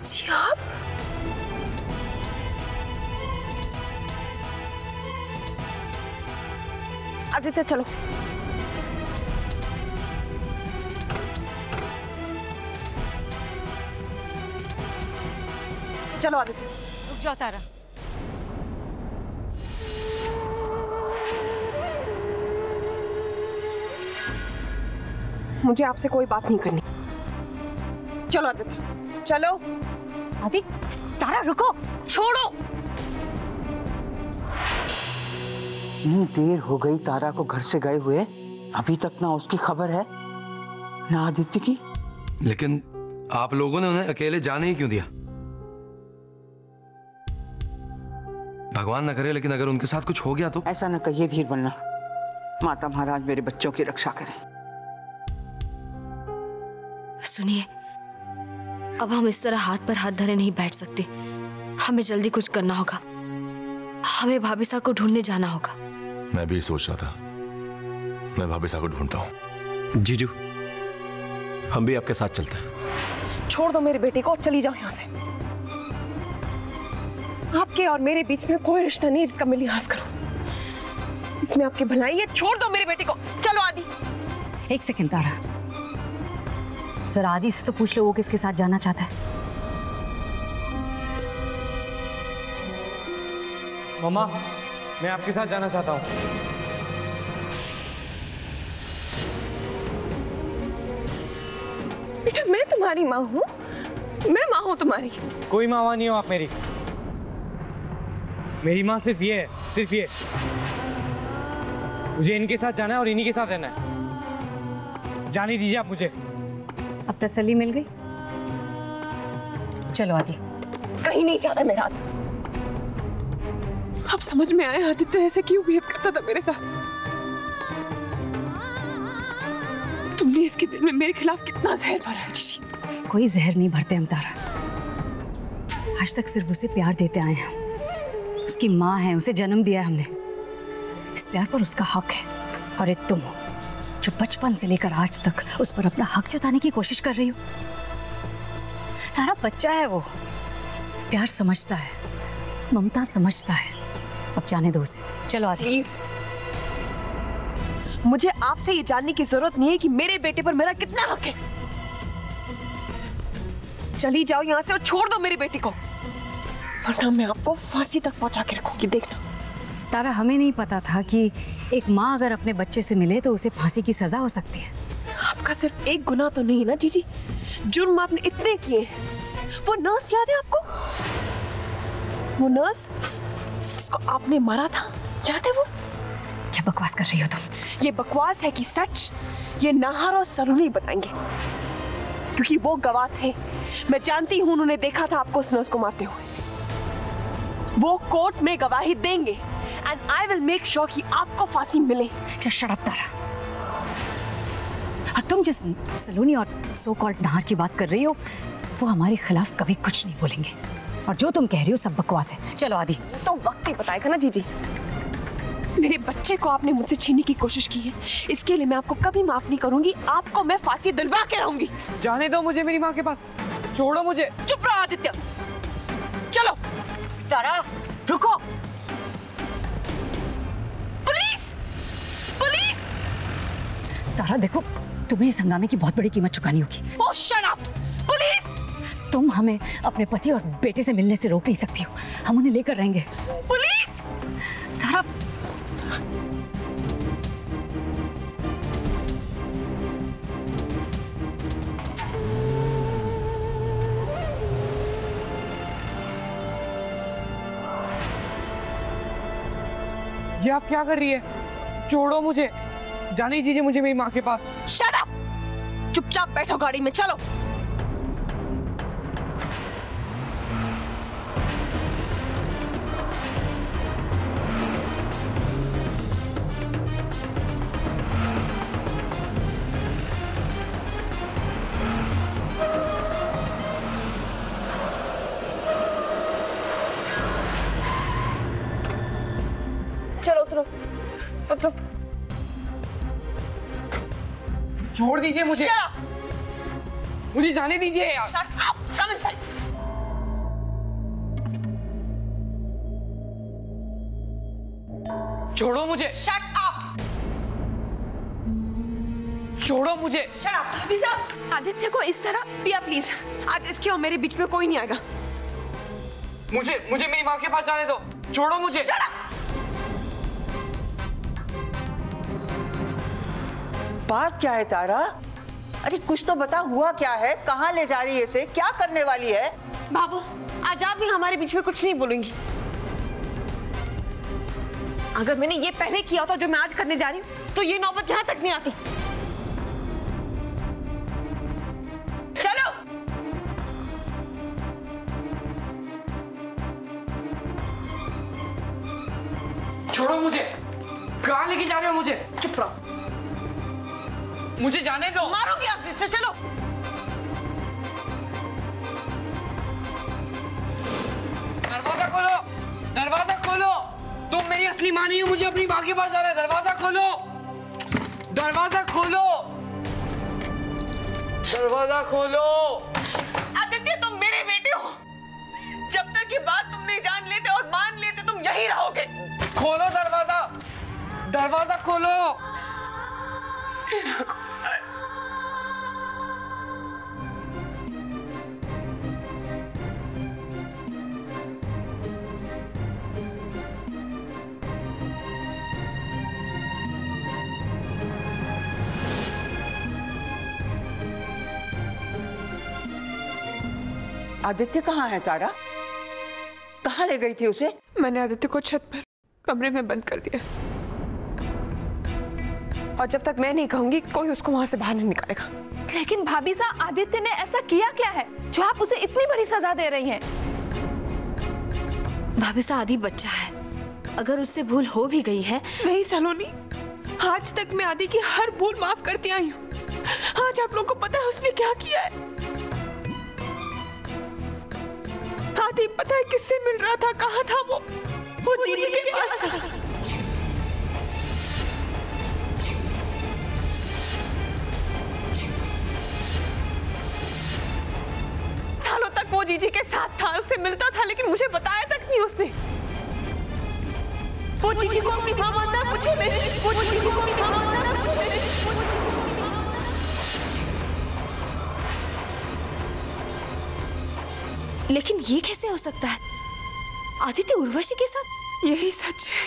जी आप? आदित्य चलो। चलो आदित्य। रुक जाओ तारा। मुझे आपसे कोई बात नहीं करनी। चलो आदित्य चलो। आदित्य, तारा रुको, छोड़ो। इतनी देर हो गई तारा को घर से गए हुए, अभी तक ना उसकी खबर है ना आदित्य की। लेकिन आप लोगों ने उन्हें अकेले जाने ही क्यों दिया? भगवान ना करे, लेकिन अगर उनके साथ कुछ हो गया तो? ऐसा ना कहिए धीर बनना, माता महाराज मेरे बच्चों की रक्षा करें। सुनिए, अब हम इस तरह हाथ पर हाथ धरे नहीं बैठ सकते। हमें जल्दी कुछ करना होगा। हमें भाभी साहब को ढूंढने जाना होगा। मैं भी सोच रहा था, मैं भाभी साहब को ढूंढता हूँ। जीजू, हम भी आपके साथ चलते हैं। छोड़ दो मेरे बेटे को और चली जाओ यहाँ से। आपके और मेरे बीच में कोई रिश्ता नहीं जिसका मैं लिहाज करूं। इसमें आपकी भलाई है। छोड़ दो मेरे बेटे को। चलो आदि। एक सेकंड तारा, सर आदि से तो पूछ लो वो किसके साथ जाना चाहता है। मम्मा, मैं आपके साथ जाना चाहता हूँ। बेटा मैं तुम्हारी माँ हूँ, मैं माँ हूँ तुम्हारी। कोई माँ नहीं हो आप मेरी। मेरी माँ सिर्फ ये है, सिर्फ ये। मुझे इनके साथ जाना है और इन्हीं के साथ रहना है। जाने दीजिए आप मुझे। अब तसल्ली मिल गई? चलो आदि। कहीं नहीं जाना मेरा। अब समझ में आया आदित्य ऐसे क्यों बिहेव करता था मेरे साथ। तुमने इसके दिल में मेरे खिलाफ कितना जहर भरा है जीजी। कोई जहर नहीं भरते हम तारा। आज तक सिर्फ उसे प्यार देते आए हैं। उसकी माँ है, उसे जन्म दिया है हमने। इस प्यार पर उसका हक है। और एक तुम हो जो बचपन से लेकर आज तक उस पर अपना हक जताने की कोशिश कर रही हो। तारा बच्चा है, वो प्यार समझता है, ममता समझता है। अब जाने दो उसे। चलो आदि। प्लीज, मुझे आपसे ये जानने की जरूरत नहीं है कि मेरे बेटे पर मेरा कितना हक है। चली जाओ यहाँ से और छोड़ दो मेरे बेटे को, वरना मैं आपको फांसी तक पहुंचा के रखूंगी। देखना तारा, हमें नहीं पता था कि एक माँ अगर अपने बच्चे से मिले तो उसे फांसी की सजा हो सकती है। आपका सिर्फ एक गुनाह तो नहीं ना जीजी, जुर्म आपने इतने किए हैं। वो नर्स याद है आपको? वो नर्स जिसको आपने मारा था, याद है वो? क्या बकवास कर रही हो तुम? ये बकवास है कि सच? ये नाहर और सरू नहीं बताएंगे, क्योंकि वो गवाह थे। मैं जानती हूँ उन्होंने देखा था आपको उस नर्स को मारते हुए। वो कोर्ट में गवाही देंगे and I will make sure कि आपको फांसी मिले। शट अप तारा। और तुम जिस सलोनी और सो कॉल्ड नाहर की बात कर रही हो, वो हमारे खिलाफ कभी कुछ नहीं बोलेंगे। और जो तुम कह रही हो सब बकवास है। चलो आदि। तो वक्त ही बताएगा ना जीजी। मेरे बच्चे को आपने मुझसे छीनने की कोशिश की है, इसके लिए मैं आपको कभी माफ नहीं करूंगी। आपको मैं फांसी दिलवा के रहूंगी। जाने दो मुझे मेरी माँ के पास। छोड़ो मुझे। चुप रहो आदित्य। चलो। तारा रुको। पुलिस! पुलिस! तारा देखो, तुम्हें इस हंगामे की बहुत बड़ी कीमत चुकानी होगी। ओह शट अप! पुलिस! तुम हमें अपने पति और बेटे से मिलने से रोक नहीं सकती हो। हम उन्हें लेकर रहेंगे। पुलिस! तारा, ये आप क्या कर रही है? छोड़ो मुझे। जाने दीजिए मुझे मेरी माँ के पास। Shut up! चुपचाप बैठो गाड़ी में। चलो। चलो उतरो, उतरो। छोड़ दीजिए मुझे। मुझे जाने दीजिए यार। Come inside. छोड़ो मुझे। Shut up. छोड़ो मुझे। Shut up. भाभी साहब, आदित्य को इस तरह पिया प्लीज, आज इसके और मेरे बीच में कोई नहीं आएगा। मुझे मेरी माँ के पास जाने दो। छोड़ो मुझे। Shut up. बात क्या है तारा? अरे कुछ तो बता, हुआ क्या है? कहाँ ले जा रही है इसे? क्या करने वाली है? बाबू, आज आप भी हमारे बीच में कुछ नहीं बोलेंगी। अगर मैंने ये पहले किया होता जो मैं आज करने जा रही हूँ, तो ये नौबत यहाँ तक नहीं आती। चलो। छोड़ो मुझे। कहाँ लेके जा रहे हो मुझे? चुप रहो। मुझे जाने दो। मारोगी आप इससे। चलो। दरवाजा खोलो, दरवाजा खोलो। तुम मेरी असली माँ नहीं हो, मुझे अपनी माँ के पास जाना है। दरवाजा खोलो, दरवाजा खोलो, दरवाजा खोलो। आदित्य, तुम मेरे बेटे हो। जब तक ये बात तुम नहीं जान लेते और मान लेते, तुम यही रहोगे। खोलो दरवाजा, दरवाजा खोलो। आदित्य कहाँ है तारा? कहाँ ले गई थी उसे? मैंने आदित्य को छत पर कमरे में बंद कर दिया, और जब तक मैं नहीं कहूंगी कोई उसको वहां से बाहर नहीं निकालेगा। लेकिन भाभी साहब, आदित्य ने ऐसा किया क्या है जो आप उसे इतनी बड़ी सजा दे रही हैं? भाभी साहब, आदि बच्चा है, अगर उससे भूल हो भी गई है। नहीं सलोनी, आज तक मैं आदि की हर भूल माफ करती आई हूँ। आज आप लोगों को पता है उसने क्या किया है? आदि पता है किससे मिल रहा था? कहाँ था वो जीजी के पास था। सालों तक वो जीजी के साथ था, उससे मिलता था, लेकिन मुझे बताया तक नहीं उसने। वो जीजी को अपनी मां मानता है, मुझे नहीं। वो जीजी को अपनी मां मानता है, मुझे नहीं। लेकिन ये कैसे हो सकता है? आदित्य उर्वशी के साथ? यही सच है।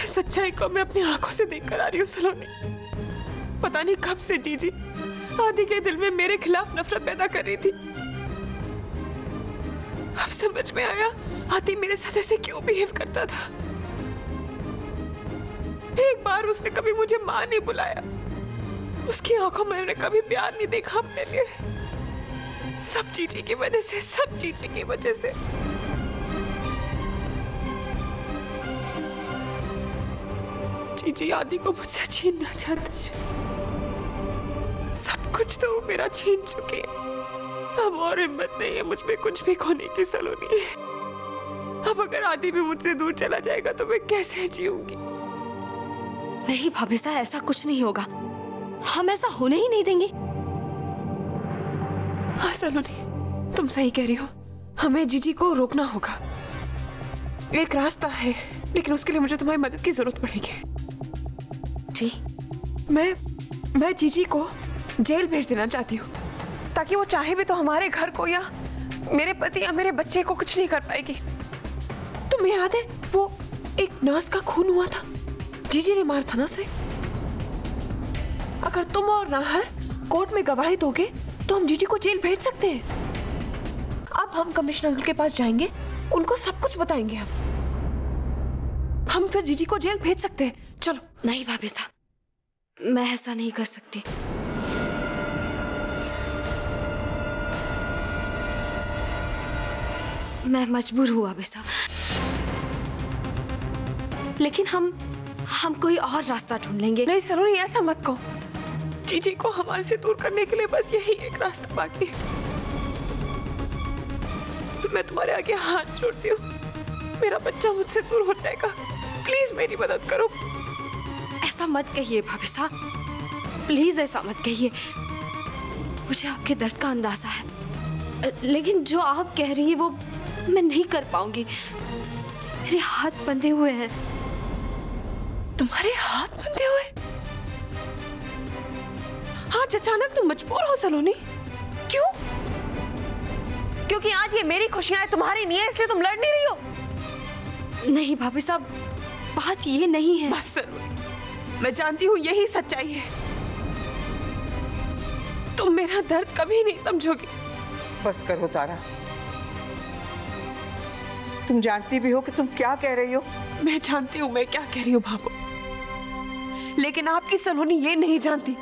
सच्चाई को मैं अपनी आंखों से देखकर आ रही हूँ सलोनी। पता नहीं कब से जीजी आदि के दिल में मेरे खिलाफ नफरत पैदा कर रही थी। अब समझ में आया आदि मेरे साथ ऐसे क्यों बिहेव करता था। एक बार उसने कभी मुझे मां नहीं बुलाया, उसकी आंखों में मैंने कभी प्यार नहीं देखा अपने लिए। सब जीजी की वजह से, सब जीजी की वजह से। जीजी आदि को मुझसे छीनना चाहते हैं। सब कुछ तो वो मेरा छीन चुके हैं। अब और हिम्मत नहीं है मुझ में कुछ भी खोने की सलोनी। अब अगर आदि भी मुझसे दूर चला जाएगा तो मैं कैसे जीऊंगी? नहीं भाभी साहब, ऐसा कुछ नहीं होगा। हम ऐसा होने ही नहीं देंगे। हाँ सलोनी, तुम सही कह रही हो। हमें जीजी को रोकना होगा। एक रास्ता है, लेकिन उसके लिए मुझे तुम्हारी मदद की जरूरत पड़ेगी। जी? मैं जीजी को जेल भेज देना चाहती हूँ, ताकि वो चाहे भी तो हमारे घर को या मेरे पति या मेरे बच्चे को कुछ नहीं कर पाएगी। तुम्हें याद है वो एक नर्स का खून हुआ था, जीजी ने मारा था ना उसे। अगर तुम और नाहर कोर्ट में गवाही दोगे तो हम जीजी को जेल भेज सकते हैं। अब हम कमिश्नर अंकल के पास जाएंगे, उनको सब कुछ बताएंगे। हम फिर जीजी को जेल भेज सकते हैं। चलो। नहीं भाभी साहब, मैं ऐसा नहीं कर सकती। मैं मजबूर हुआ भाभी साहब, लेकिन हम कोई और रास्ता ढूंढ लेंगे। नहीं सलोनी, ऐसा मत कहो। जीजी को हमारे से दूर करने के लिए बस यही एक रास्ता बाकी है। तो मैं तुम्हारे आगे हाथ जोड़ती हूँ, मेरा बच्चा मुझसे दूर हो जाएगा। प्लीज मेरी मदद करो। ऐसा मत कहिए भाभी साहब, प्लीज ऐसा मत कहिए। मुझे आपके दर्द का अंदाजा है, लेकिन जो आप कह रही है वो मैं नहीं कर पाऊंगी। मेरे हाथ बंधे हुए हैं। तुम्हारे हाथ बंधे हुए? आज अचानक तुम मजबूर हो सलोनी, क्यों? क्योंकि आज ये मेरी खुशियां हैं, तुम्हारी नहीं है, इसलिए तुम लड़ नहीं रही हो? नहीं भाभी साहब, बात ये नहीं है। बस सलोनी, मैं जानती हूँ यही सच्चाई है। तुम मेरा दर्द कभी नहीं समझोगी। बस करो तारा, तुम जानती भी हो कि तुम क्या कह रही हो। मैं जानती हूँ मैं क्या कह रही हूँ भाभो, लेकिन आपकी सलोनी ये नहीं जानती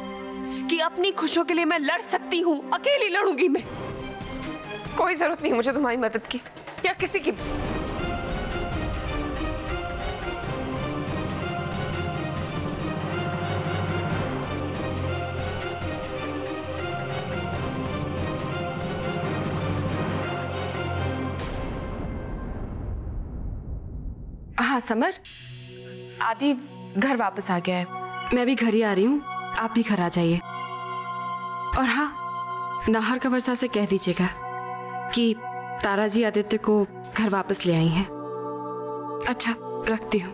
कि अपनी खुशियों के लिए मैं लड़ सकती हूँ। अकेली लड़ूंगी मैं। कोई जरूरत नहीं मुझे तुम्हारी मदद की या किसी की। हाँ समर, आदि घर वापस आ गया है। मैं भी घर ही आ रही हूँ, आप भी घर आ जाइए। और हाँ, नाहर का वर्षा से कह दीजिएगा कि तारा जी आदित्य को घर वापस ले आई हैं। अच्छा, रखती हूँ।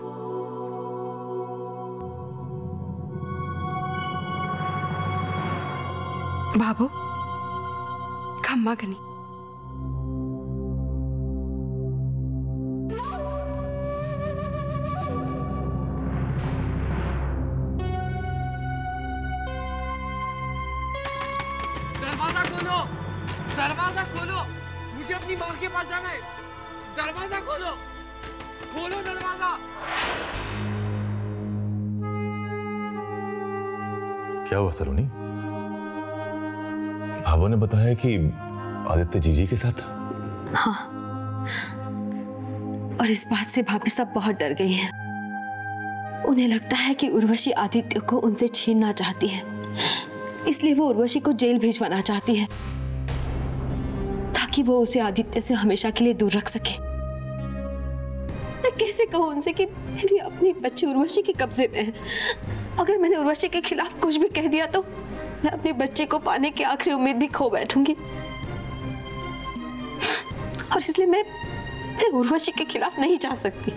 बाबू, खम्मा गनी। दरवाजा खोलो, दरवाजा खोलो, मुझे अपनी माँ के पास जाना है। दरवाजा खोलो, खोलो दरवाजा। क्या हुआ सलोनी? भाभो ने बताया कि आदित्य जीजी के साथ था। हाँ, और इस बात से भाभी साहब बहुत डर गई हैं। उन्हें लगता है कि उर्वशी आदित्य को उनसे छीनना चाहती है, इसलिए वो उर्वशी को जेल भेजवाना चाहती है ताकि वो उसे आदित्य से हमेशा के लिए दूर रख सके। मैं कैसे कहूँ उनसे कि मेरी अपनी बच्ची उर्वशी के कब्जे में है। अगर मैंने उर्वशी के खिलाफ कुछ भी कह दिया तो मैं अपने बच्चे को पाने की आखिरी उम्मीद भी खो बैठूंगी। और इसलिए मैं उर्वशी के खिलाफ नहीं जा सकती।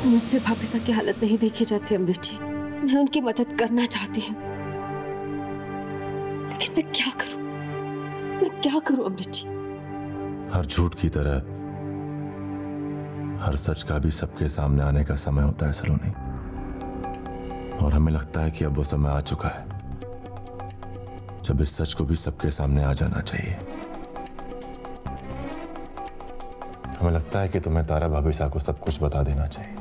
मुझसे भाभी साहब की हालत नहीं देखी जाती अमृत जी। मैं उनकी मदद करना चाहती हूँ, लेकिन मैं क्या करूँ? मैं क्या करूँ अमृत जी? हर झूठ की तरह हर सच का भी सबके सामने आने का समय होता है सलोनी, और हमें लगता है कि अब वो समय आ चुका है जब इस सच को भी सबके सामने आ जाना चाहिए। हमें लगता है कि तुम्हें तारा भाभी साहब को सब कुछ बता देना चाहिए,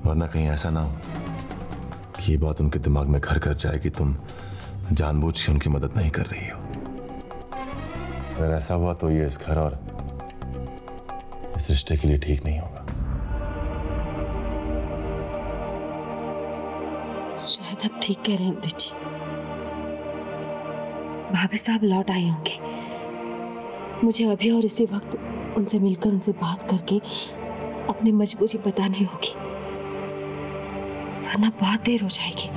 वरना कहीं ऐसा ना हो कि ये बात उनके दिमाग में घर कर जाए कि तुम जानबूझ के उनकी मदद नहीं कर रही हो। अगर ऐसा हुआ तो ये इस घर और इस रिश्ते के लिए ठीक नहीं होगा। शायद आप ठीक कह रहे हैं अमृत जी। भाभी साहब लौट आए होंगे। मुझे अभी और इसी वक्त उनसे मिलकर उनसे बात करके अपनी मजबूरी बतानी होगी, वरना बहुत देर हो जाएगी।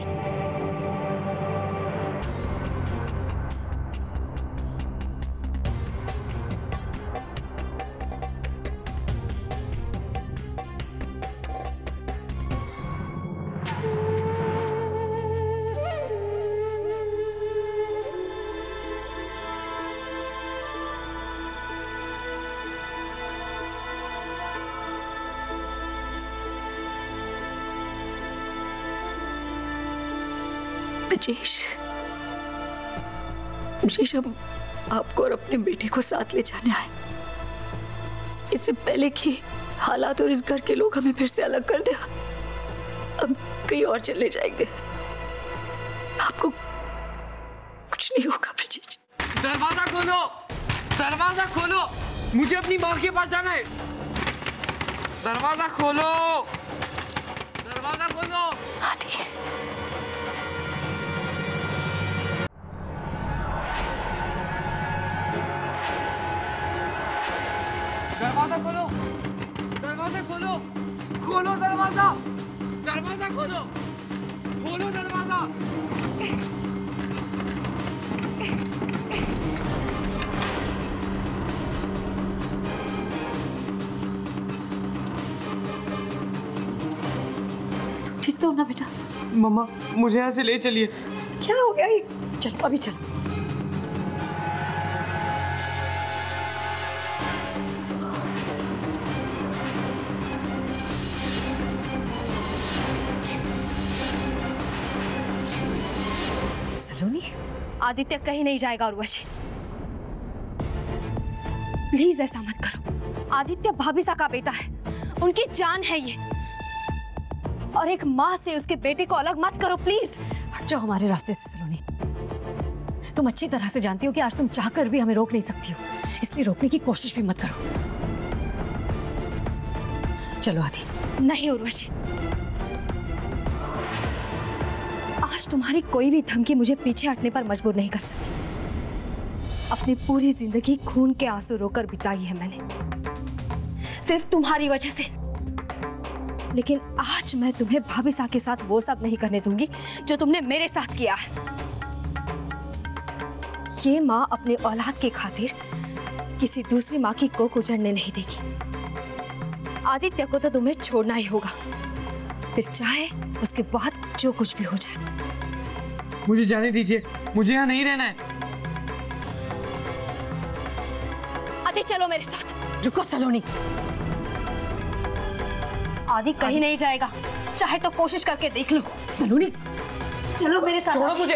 ब्रिजेश, ब्रिजेश, हम आपको और अपने बेटे को साथ ले जाने आए। इससे पहले कि हालात और इस घर के लोग हमें फिर से अलग कर दे, हम कहीं और चले जाएंगे। आपको कुछ नहीं होगा ब्रिजेश। दरवाजा खोलो, दरवाजा खोलो, मुझे अपनी माँ के पास जाना है। दरवाजा खोलो, दरवाजा खोलो। आदि, दरवाजा खोलो, दरवाजा खोलो, खोलो दरवाजा, दरवाजा खोलो, खोलो दरवाजा। ठीक तो हो ना बेटा? मम्मा मुझे यहाँ से ले चलिए। क्या हो गया? चल अभी चल। सलोनी, आदित्य कहीं नहीं जाएगा उर्वशी। प्लीज ऐसा मत करो। आदित्य भाभी सा का बेटा है, उनकी जान है ये, और एक माँ से उसके बेटे को अलग मत करो प्लीज। हट जाओ हमारे रास्ते से सलोनी। तुम अच्छी तरह से जानती हो कि आज तुम चाहकर भी हमें रोक नहीं सकती हो, इसलिए रोकने की कोशिश भी मत करो। चलो आदि। नहीं उर्वशी, आज तुम्हारी कोई भी धमकी मुझे पीछे हटने पर मजबूर नहीं कर सकती। अपनी पूरी जिंदगी खून के आंसू रोकर बिताई है मैंने, सिर्फ तुम्हारी वजह से। लेकिन आज मैं तुम्हें भाभी सा के साथ वो सब नहीं करने दूंगी जो तुमने मेरे साथ किया है। ये माँ अपने औलाद की खातिर किसी दूसरी माँ की कोख उजड़ने नहीं देगी। आदित्य को तो तुम्हें छोड़ना ही होगा, फिर चाहे उसके बाद जो कुछ भी हो जाए। मुझे जाने दीजिए, मुझे यहाँ नहीं रहना है। आदि चलो मेरे साथ। रुको सलोनी। आदि कहीं नहीं जाएगा, चाहे तो कोशिश करके देख लो। सलोनी चलो मेरे साथ। छोड़ो मुझे,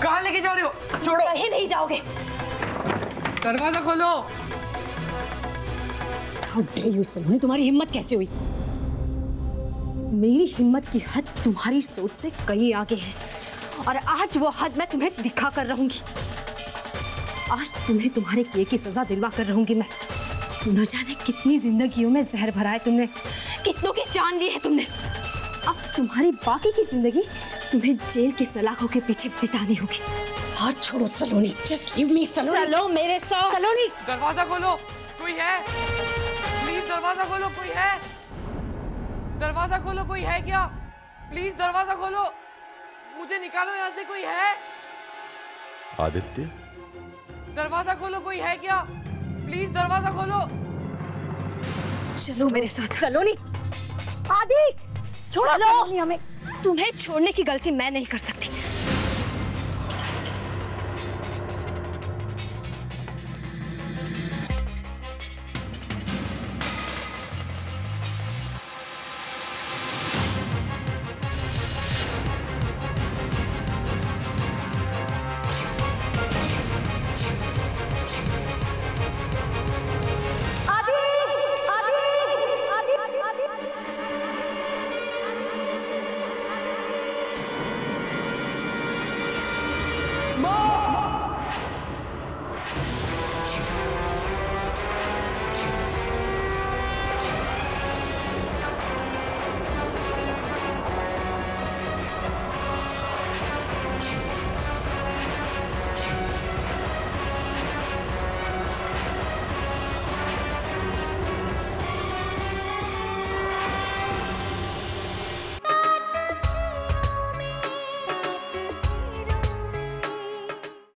कहाँ लेके जा रहे हो? छोड़ो। कहीं नहीं जाओगे। दरवाजा खोलो। How dare you, सलोनी, तुम्हारी हिम्मत कैसे हुई? मेरी हिम्मत की हद तुम्हारी सोच से कहीं आगे है, और आज वो हद मैं तुम्हें दिखा कर रहूंगी। आज तुम्हें तुम्हारे किए की सजा दिलवा कर रहूंगी मैं। न जाने कितनी जिंदगियों में जहर भरा है तुमने, कितनों की जान ली है तुमने। अब तुम्हारी बाकी की जिंदगी तुम्हें जेल की सलाखों के पीछे बितानी होगी। हाथ छोड़ो सलोनी, just leave me सलोनी। चलो मेरे साथ। सलोनी, दरवाजा खोलो, कोई है? प्लीज दरवाजा खोलो, कोई है? दरवाजा खोलो, कोई है क्या? प्लीज दरवाजा खोलो, मुझे निकालो यहाँ से, कोई है? आदित्य, दरवाजा खोलो, कोई है क्या? प्लीज दरवाजा खोलो। चलो मेरे साथ। सलोनी, आदि, छोड़ो सलोनी हमें। तुम्हें छोड़ने की गलती मैं नहीं कर सकती।